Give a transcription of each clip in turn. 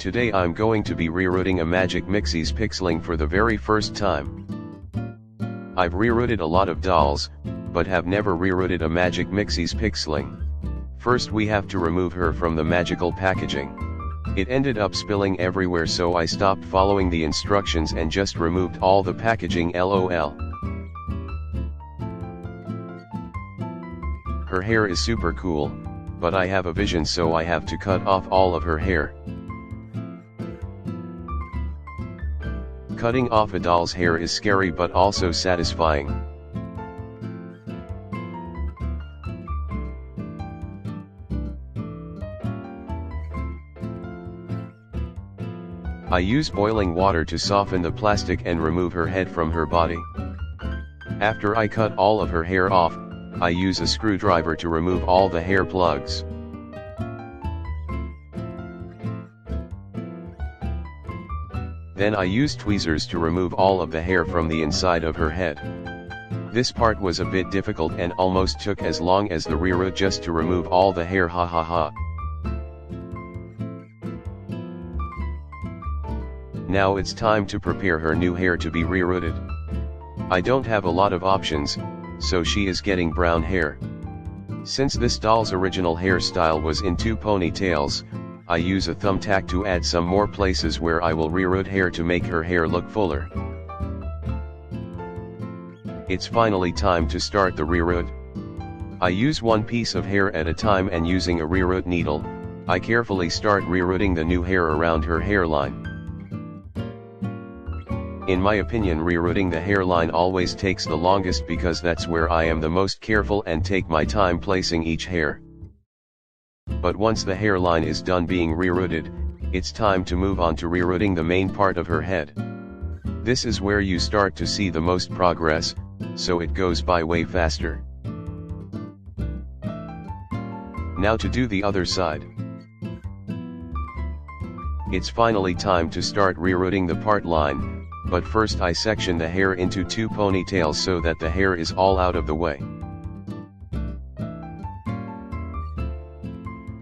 Today I'm going to be rerooting a Magic Mixies Pixling for the very first time. I've rerooted a lot of dolls, but have never rerooted a Magic Mixies Pixling. First we have to remove her from the magical packaging. It ended up spilling everywhere, so I stopped following the instructions and just removed all the packaging, lol. Her hair is super cool, but I have a vision, so I have to cut off all of her hair. Cutting off a doll's hair is scary but also satisfying. I use boiling water to soften the plastic and remove her head from her body. After I cut all of her hair off, I use a screwdriver to remove all the hair plugs. Then I use tweezers to remove all of the hair from the inside of her head. This part was a bit difficult and almost took as long as the reroot just to remove all the hair, hahaha. Now it's time to prepare her new hair to be rerooted. I don't have a lot of options, so she is getting brown hair. Since this doll's original hairstyle was in 2 ponytails, I use a thumbtack to add some more places where I will reroot hair to make her hair look fuller. It's finally time to start the reroot. I use one piece of hair at a time, and using a reroot needle, I carefully start rerooting the new hair around her hairline. In my opinion, rerooting the hairline always takes the longest because that's where I am the most careful and take my time placing each hair. But once the hairline is done being rerooted, it's time to move on to rerooting the main part of her head. This is where you start to see the most progress, so it goes by way faster. Now to do the other side. It's finally time to start rerooting the part line. But first I section the hair into 2 ponytails so that the hair is all out of the way.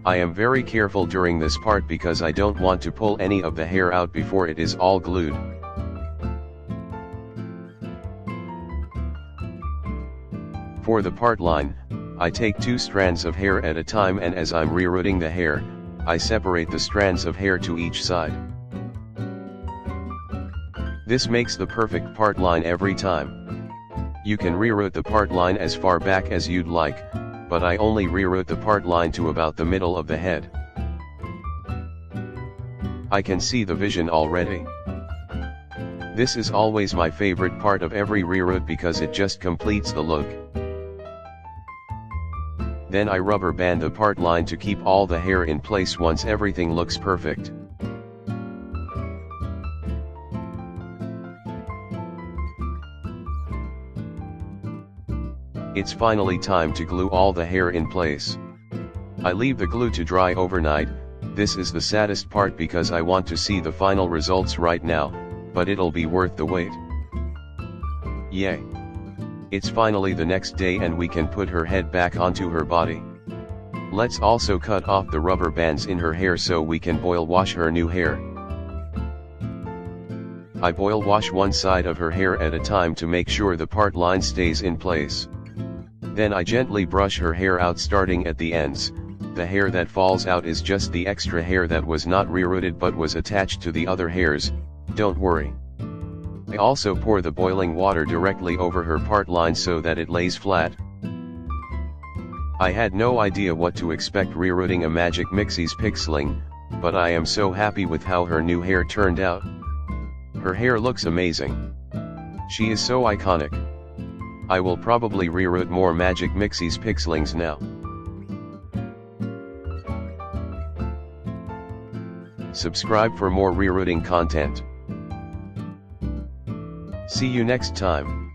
I am very careful during this part because I don't want to pull any of the hair out before it is all glued. For the part line, I take 2 strands of hair at a time, and as I'm rerooting the hair, I separate the strands of hair to each side. This makes the perfect part line every time. You can reroot the part line as far back as you'd like, but I only reroot the part line to about the middle of the head. I can see the vision already. This is always my favorite part of every reroot because it just completes the look. Then I rubber band the part line to keep all the hair in place once everything looks perfect. It's finally time to glue all the hair in place. I leave the glue to dry overnight. This is the saddest part because I want to see the final results right now, but it'll be worth the wait. Yay! It's finally the next day and we can put her head back onto her body. Let's also cut off the rubber bands in her hair so we can boil wash her new hair. I boil wash one side of her hair at a time to make sure the part line stays in place. Then I gently brush her hair out starting at the ends. The hair that falls out is just the extra hair that was not rerooted but was attached to the other hairs, don't worry. I also pour the boiling water directly over her part line so that it lays flat. I had no idea what to expect rerooting a Magic Mixies Pixling, but I am so happy with how her new hair turned out. Her hair looks amazing. She is so iconic. I will probably reroot more Magic Mixies Pixlings now. Subscribe for more rerooting content. See you next time.